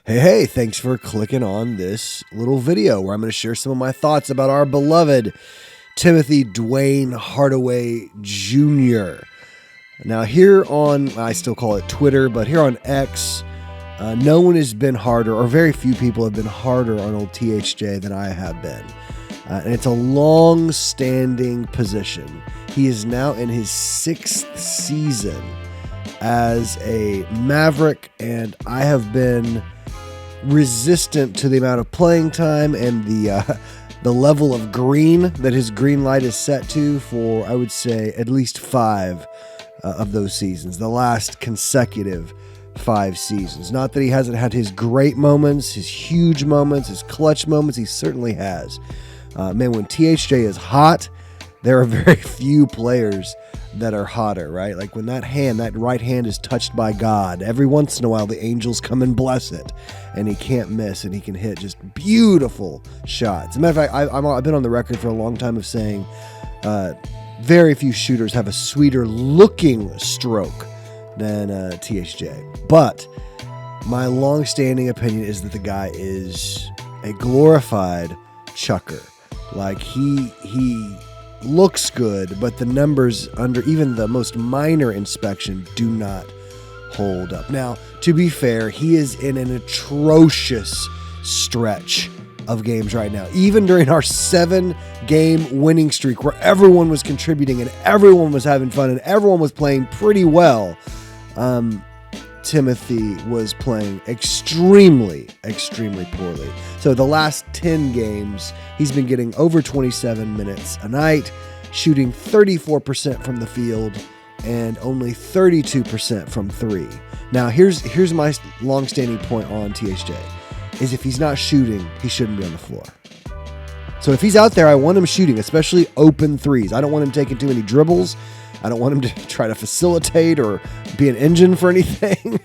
Hey, thanks for clicking on this little video where I'm going to share some of my thoughts about our beloved Timothy Dwayne Hardaway Jr. Now here on, I still call it Twitter, but here on X, no one has been harder, or very few people have been harder on old THJ than I have been. And it's a long-standing position. He is now in his 6th season as a Maverick, and I have been resistant to the amount of playing time and the level of green that his green light is set to for, I would say, at least 5 of those seasons, the last consecutive 5 seasons. Not that he hasn't had his great moments, his huge moments, his clutch moments. He certainly has. Man, when THJ is hot, there are very few players that are hotter, right? Like when that right hand is touched by God, every once in a while the angels come and bless it, and he can't miss, and he can hit just beautiful shots. As a matter of fact, I've been on the record for a long time of saying very few shooters have a sweeter looking stroke than THJ. But my long-standing opinion is that the guy is a glorified chucker. Like he looks good, but the numbers under even the most minor inspection do not hold up. Now, to be fair, he is in an atrocious stretch of games right now. Even during our 7-game winning streak where everyone was contributing and everyone was having fun and everyone was playing pretty well, Timothy was playing extremely poorly. So the last 10 games, he's been getting over 27 minutes a night, shooting 34% from the field and only 32% from 3. Now, here's my long-standing point on THJ, is if he's not shooting, he shouldn't be on the floor. So if he's out there, I want him shooting, especially open threes. I don't want him taking too many dribbles. I don't want him to try to facilitate or be an engine for anything,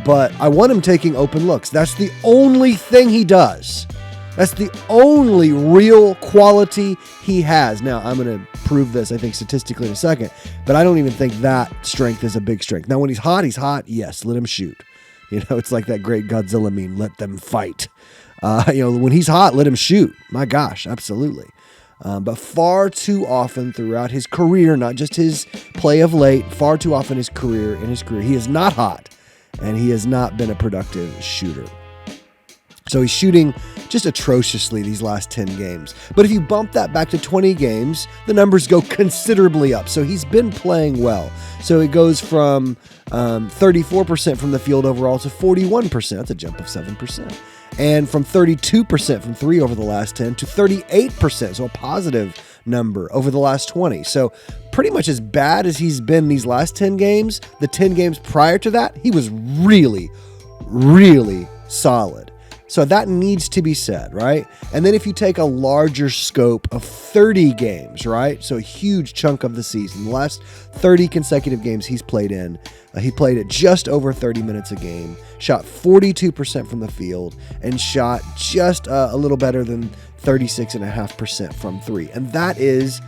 but I want him taking open looks. That's the only thing he does. That's the only real quality he has. Now, I'm going to prove this, I think, statistically in a second, but I don't even think that strength is a big strength. Now, when he's hot, yes, let him shoot. You know, it's like that great Godzilla meme, let them fight. When he's hot, let him shoot. My gosh, absolutely. But far too often throughout his career, not just his play of late, far too often in his career, he is not hot, and he has not been a productive shooter. So he's shooting just atrociously these last 10 games. But if you bump that back to 20 games, the numbers go considerably up. So he's been playing well. So it goes from 34% from the field overall to 41%. That's a jump of 7%. And from 32% from 3 over the last 10 to 38%, so a positive number over the last 20. So pretty much as bad as he's been these last 10 games, the 10 games prior to that, he was really solid. So that needs to be said, right? And then if you take a larger scope of 30 games, right? So a huge chunk of the season, the last 30 consecutive games he's played in, he played at just over 30 minutes a game, shot 42% from the field, and shot just a little better than 36.5% from 3. And that is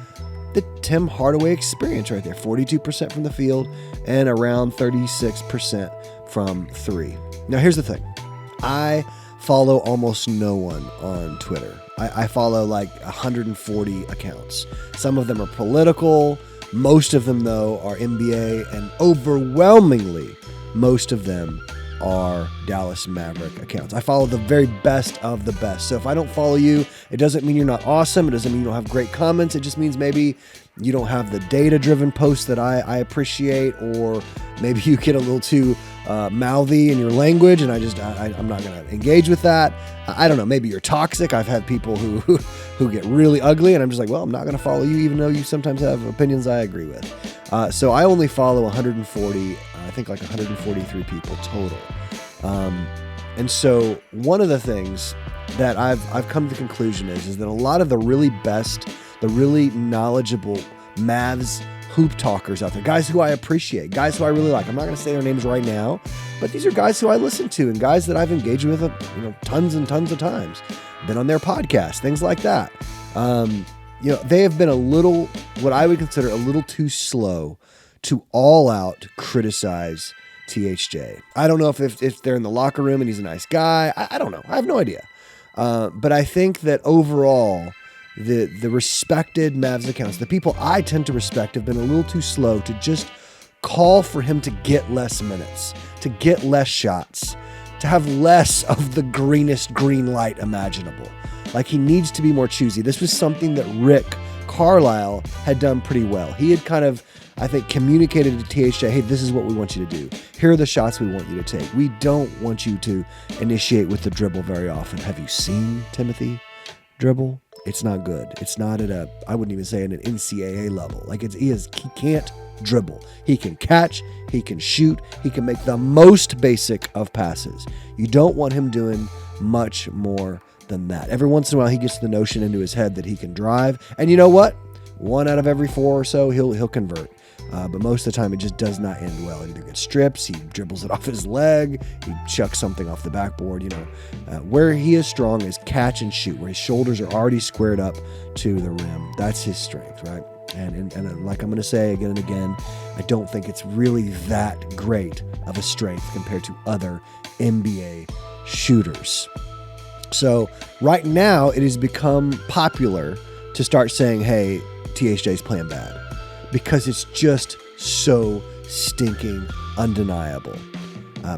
the Tim Hardaway experience right there. 42% from the field and around 36% from 3. Now here's the thing. I follow almost no one on Twitter. I follow like 140 accounts. Some of them are political. Most of them, though, are NBA, and overwhelmingly, most of them are Dallas Maverick accounts. I follow the very best of the best. So if I don't follow you, it doesn't mean you're not awesome. It doesn't mean you don't have great comments. It just means maybe you don't have the data-driven posts that I appreciate, or maybe you get a little too mouthy in your language, and I'm not going to engage with that. I don't know. Maybe you're toxic. I've had people who get really ugly, and I'm just like, well, I'm not going to follow you, even though you sometimes have opinions I agree with. So I only follow 140, I think like 143 people total. And so one of the things that I've come to the conclusion is that a lot of the really best, the really knowledgeable Mavs hoop talkers out there, guys who I appreciate, guys who I really like. I'm not going to say their names right now, but these are guys who I listen to and guys that I've engaged with, tons and tons of times. Been on their podcast, things like that. They have been a little, what I would consider a little too slow to all out criticize THJ. I don't know if they're in the locker room and he's a nice guy. I don't know. I have no idea. But I think that overall, the respected Mavs accounts, the people I tend to respect, have been a little too slow to just call for him to get less minutes, to get less shots, to have less of the greenest green light imaginable. Like, he needs to be more choosy. This was something that Rick Carlisle had done pretty well. He had kind of, I think, communicated to THJ, hey, this is what we want you to do. Here are the shots we want you to take. We don't want you to initiate with the dribble very often. Have you seen Timothy dribble? It's not good. It's not at I wouldn't even say at an NCAA level. Like, he can't dribble. He can catch, he can shoot, he can make the most basic of passes. You don't want him doing much more than that. Every once in a while, he gets the notion into his head that he can drive, and you know what? 1 out of every 4 or so, he'll convert. But most of the time, it just does not end well. He either gets strips, he dribbles it off his leg, he chucks something off the backboard. Where he is strong is catch and shoot, where his shoulders are already squared up to the rim. That's his strength, right? And like I'm going to say again and again, I don't think it's really that great of a strength compared to other NBA shooters. So right now, it has become popular to start saying, hey, THJ's playing bad, because it's just so stinking undeniable.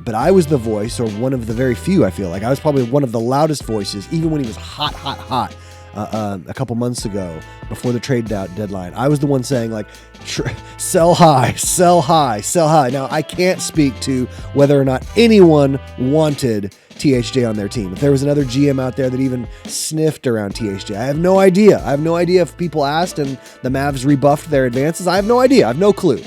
But I was the voice, or one of the very few, I feel like. I was probably one of the loudest voices, even when he was hot, a couple months ago, before the trade deadline. I was the one saying, like, sell high, sell high, sell high. Now, I can't speak to whether or not anyone wanted THJ on their team. If there was another GM out there that even sniffed around THJ, I have no idea. I have no idea if people asked and the Mavs rebuffed their advances. I have no idea. I have no clue.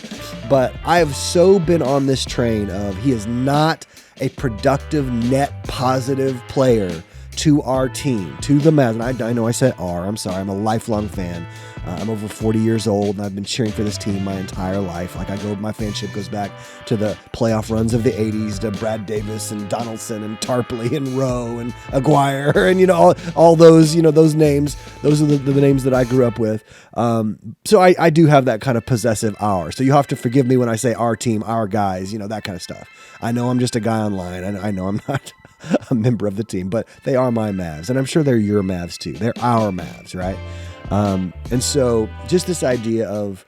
But I have so been on this train of he is not a productive, net positive player to our team, to the Mavs. And I know I said I'm sorry. I'm a lifelong fan. I'm over 40 years old, and I've been cheering for this team my entire life. Like, my fanship goes back to the playoff runs of the 80s, to Brad Davis and Donaldson and Tarpley and Rowe and Aguirre and, all those, those names. Those are the names that I grew up with. So I do have that kind of possessive our. So you have to forgive me when I say our team, our guys, that kind of stuff. I know I'm just a guy online, and I know I'm not a member of the team, but they are my Mavs, and I'm sure they're your Mavs too. They're our Mavs, right? And so just this idea of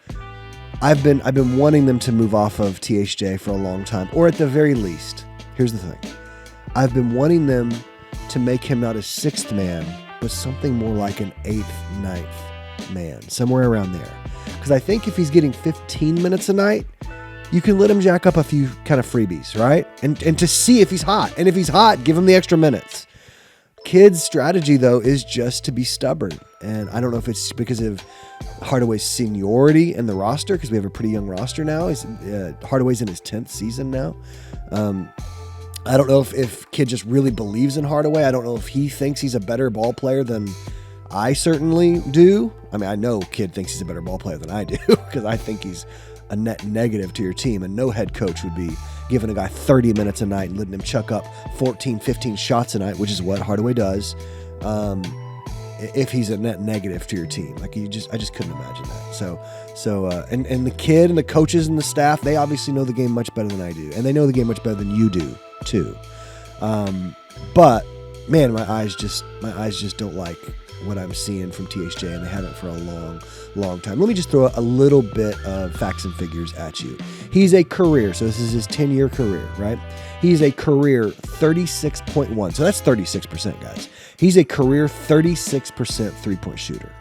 I've been wanting them to move off of THJ for a long time, or at the very least, here's the thing. I've been wanting them to make him not a 6th man, but something more like an 8th, 9th man, somewhere around there. Because I think if he's getting 15 minutes a night, you can let him jack up a few kind of freebies, right? And to see if he's hot. And if he's hot, give him the extra minutes. Kid's strategy, though, is just to be stubborn. And I don't know if it's because of Hardaway's seniority in the roster, because we have a pretty young roster now. Hardaway's in his 10th season now. I don't know if Kid just really believes in Hardaway. I don't know if he thinks he's a better ball player than I certainly do. I mean, I know Kid thinks he's a better ball player than I do, because I think he's a net negative to your team, and no head coach would be giving a guy 30 minutes a night and letting him chuck up 14, 15 shots a night, which is what Hardaway does, if he's a net negative to your team. Like, I just couldn't imagine that. And the Kid and the coaches and the staff, they obviously know the game much better than I do, and they know the game much better than you do too. But man, my eyes just don't like what I'm seeing from THJ, and they haven't for a long time. Let me just throw a little bit of facts and figures at you. He's a career, so this is his 10-year career, right? He's a career 36.1, so that's 36%, guys. He's a career 36% three-point shooter.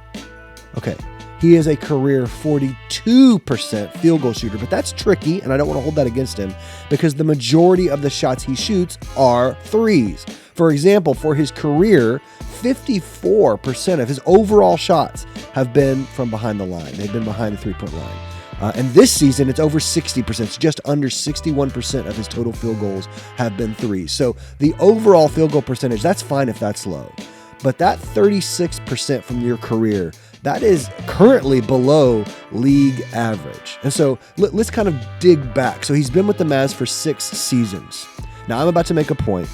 Okay, he is a career 42% field goal shooter, but that's tricky, and I don't want to hold that against him, because the majority of the shots he shoots are threes. For example, for his career, 54% of his overall shots have been from behind the line. They've been behind the three-point line. And this season, it's over 60%. It's just under 61% of his total field goals have been threes. So the overall field goal percentage, that's fine if that's low. But that 36% from your career, that is currently below league average. And so let's kind of dig back. So he's been with the Mavs for 6 seasons. Now, I'm about to make a point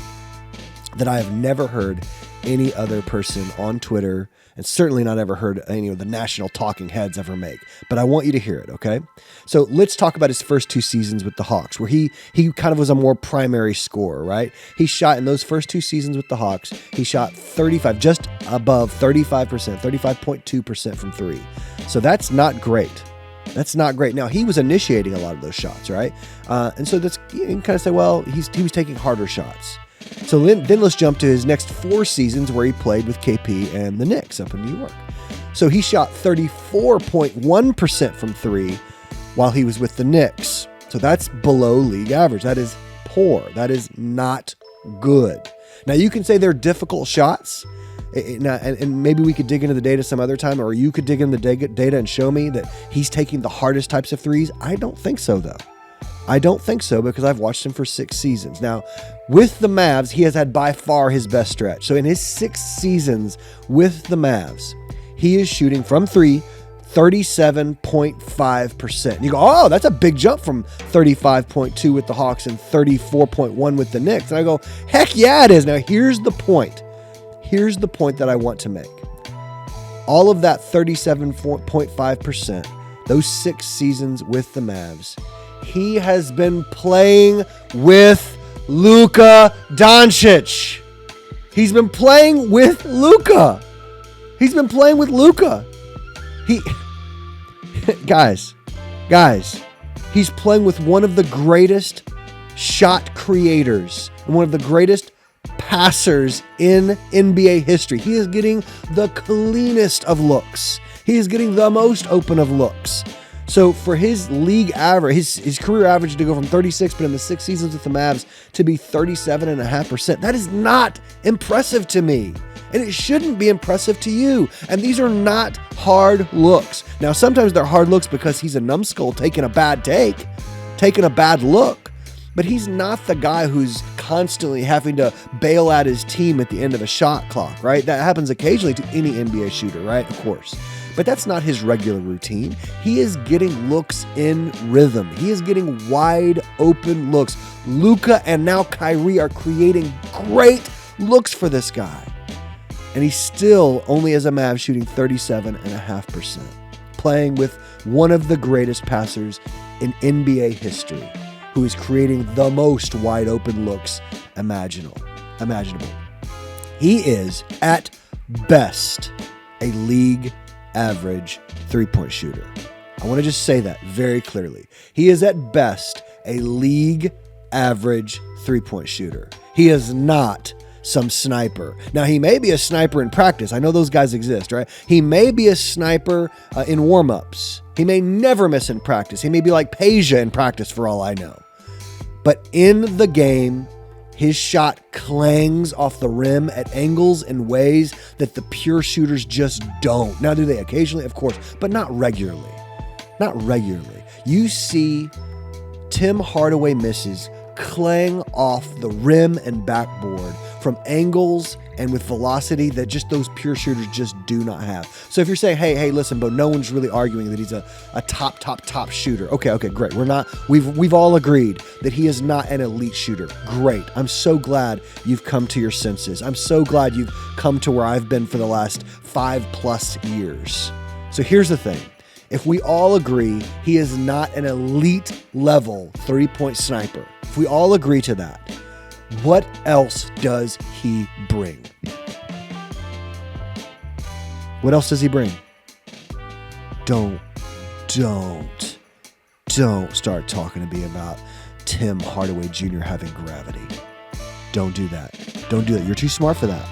that I have never heard any other person on Twitter, and certainly not ever heard any of the national talking heads ever make. But I want you to hear it, okay? So let's talk about his first 2 seasons with the Hawks, where he kind of was a more primary scorer, right? He shot in those first 2 seasons with the Hawks, he shot 35, just above 35%, 35.2% from 3. So that's not great. That's not great. Now, he was initiating a lot of those shots, right? And so that's, you can kind of say, well, he was taking harder shots. So then let's jump to his next 4 seasons where he played with KP and the Knicks up in New York. So he shot 34.1% from 3 while he was with the Knicks. So that's below league average. That is poor. That is not good. Now, you can say they're difficult shots, and maybe we could dig into the data some other time, or you could dig into the data and show me that he's taking the hardest types of threes. I don't think so, though. I don't think so, because I've watched him for 6 seasons. Now, with the Mavs, he has had by far his best stretch. So in his 6 seasons with the Mavs, he is shooting from 3 37.5%. You go, oh, that's a big jump from 35.2 with the Hawks and 34.1 with the Knicks. And I go, heck yeah, it is. Now, here's the point. Here's the point that I want to make. All of that 37.5%, those 6 seasons with the Mavs, he has been playing with Luka Doncic. He's been playing with Luka. He's been playing with Luka. Guys, he's playing with one of the greatest shot creators and one of the greatest passers in NBA history. He is getting the cleanest of looks. He is getting the most open of looks. So for his league average, his career average to go from 36, but in the 6 seasons with the Mavs to be 37.5%, that is not impressive to me. And it shouldn't be impressive to you. And these are not hard looks. Now, sometimes they're hard looks because he's a numbskull taking a bad take, taking a bad look. But he's not the guy who's constantly having to bail out his team at the end of a shot clock, right? That happens occasionally to any NBA shooter, right? Of course. But that's not his regular routine. He is getting looks in rhythm. He is getting wide open looks. Luka and now Kyrie are creating great looks for this guy. And he's still only as a Mav shooting 37.5%, playing with one of the greatest passers in NBA history, who is creating the most wide open looks imaginable. He is at best a league average 3-point shooter. I want to just say that very clearly. He is at best a league average 3-point shooter. He is not some sniper. Now, he may be a sniper in practice. I know those guys exist, right? He may be a sniper in warm-ups. He may never miss in practice. He may be like Peja in practice for all I know. But in the game, his shot clangs off the rim at angles and ways that the pure shooters just don't. Now, do they occasionally? Of course, but not regularly. Not regularly. You see Tim Hardaway misses clang off the rim and backboard from angles and with velocity that just those pure shooters just do not have. So if you're saying, hey, listen, Bo, no one's really arguing that he's a top shooter. Okay, great. We've all agreed that he is not an elite shooter. Great. I'm so glad you've come to your senses. I'm so glad you've come to where I've been for the last 5+ years. So here's the thing. If we all agree he is not an elite level 3-point sniper, if we all agree to that, what else does he bring? What else does he bring? Don't start talking to me about Tim Hardaway Jr. having gravity. Don't do that. Don't do that. You're too smart for that.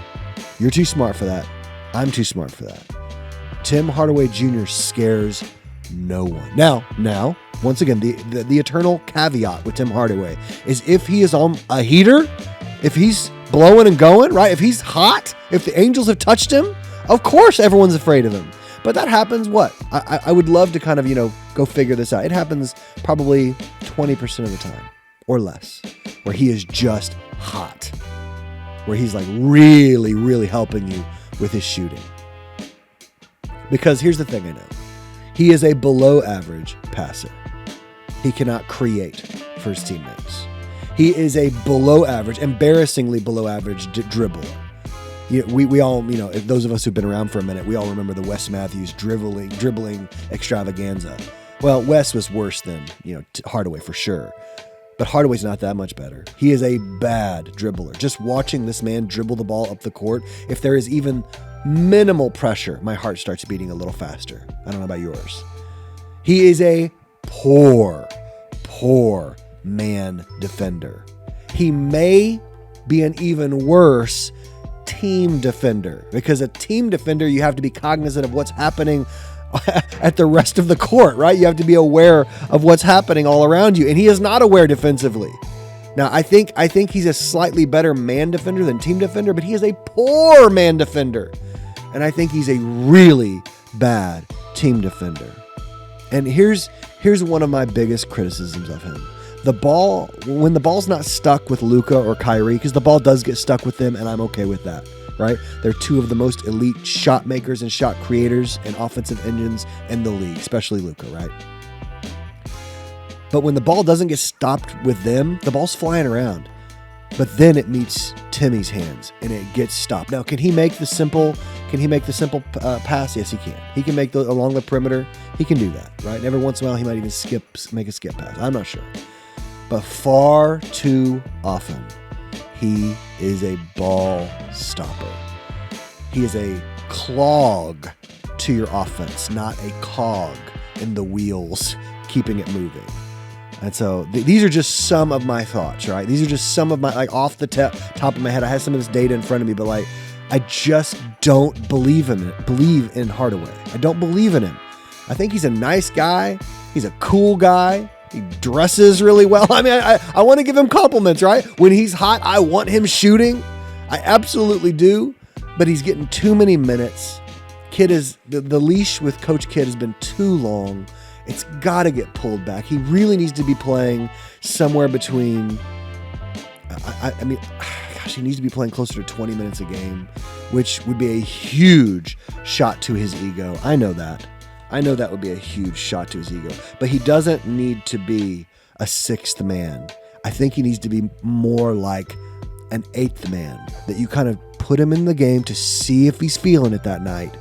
You're too smart for that. I'm too smart for that. Tim Hardaway Jr. scares no one. Now, once again, the eternal caveat with Tim Hardaway is if he is on a heater, if he's blowing and going, right? If he's hot, if the Angels have touched him, of course everyone's afraid of him. But that happens what? I would love to kind of, go figure this out. It happens probably 20% of the time or less, where he is just hot, where he's like really, really helping you with his shooting. Because here's the thing I know. He is a below average passer. He cannot create for his teammates. He is a below average, embarrassingly below average dribbler. we all, those of us who've been around for a minute, we all remember the Wes Matthews dribbling extravaganza. Well, Wes was worse than, Hardaway for sure. But Hardaway's not that much better. He is a bad dribbler. Just watching this man dribble the ball up the court, if there is even minimal pressure, my heart starts beating a little faster. I don't know about yours. He is a poor man defender. He may be an even worse team defender, because a team defender, you have to be cognizant of what's happening at the rest of the court, right? You have to be aware of what's happening all around you, and he is not aware defensively. Now, I think he's a slightly better man defender than team defender, but he is a poor man defender, and I think he's a really bad team defender. And here's one of my biggest criticisms of him. When the ball's not stuck with Luka or Kyrie, because the ball does get stuck with them, and I'm okay with that, right? They're two of the most elite shot makers and shot creators and offensive engines in the league, especially Luka, right? But when the ball doesn't get stopped with them, the ball's flying around. But then it meets Timmy's hands and it gets stopped. Now, can he make the simple pass? Yes, he can. He can make along the perimeter. He can do that, right? And every once in a while, he might even make a skip pass. I'm not sure. But far too often, he is a ball stopper. He is a clog to your offense, not a cog in the wheels keeping it moving. And so these are just some of my thoughts, right? These are just some of my, off the top of my head. I have some of this data in front of me, but I just don't believe in Hardaway. I don't believe in him. I think he's a nice guy. He's a cool guy. He dresses really well. I mean, I want to give him compliments, right? When he's hot, I want him shooting. I absolutely do. But he's getting too many minutes. The leash with Coach Kidd has been too long. It's got to get pulled back. He really needs to be playing somewhere between, he needs to be playing closer to 20 minutes a game, which would be a huge shot to his ego. I know that would be a huge shot to his ego, but he doesn't need to be a sixth man. I think he needs to be more like an eighth man, that you kind of put him in the game to see if he's feeling it that night.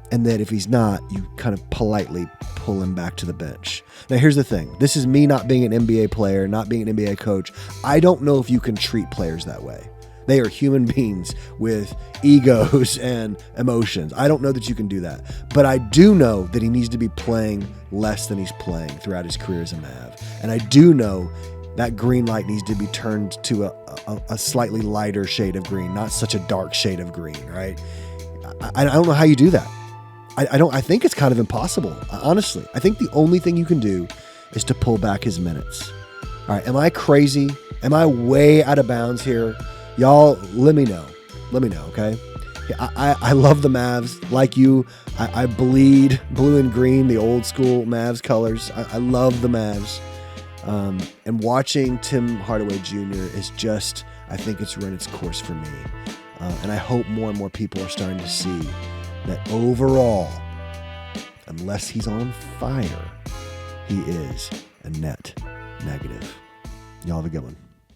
And that if he's not, you kind of politely pull him back to the bench. Now, here's the thing. This is me not being an NBA player, not being an NBA coach. I don't know if you can treat players that way. They are human beings with egos and emotions. I don't know that you can do that. But I do know that he needs to be playing less than he's playing throughout his career as a Mav. And I do know that green light needs to be turned to a slightly lighter shade of green, not such a dark shade of green, right? I don't know how you do that. I think it's kind of impossible, honestly. I think the only thing you can do is to pull back his minutes. All right, am I crazy? Am I way out of bounds here? Y'all, let me know. Let me know, okay? I love the Mavs. Like you, I bleed blue and green, the old school Mavs colors. I love the Mavs. And watching Tim Hardaway Jr. is just, I think it's run its course for me. And I hope more and more people are starting to see that overall, unless he's on fire, he is a net negative. Y'all have a good one.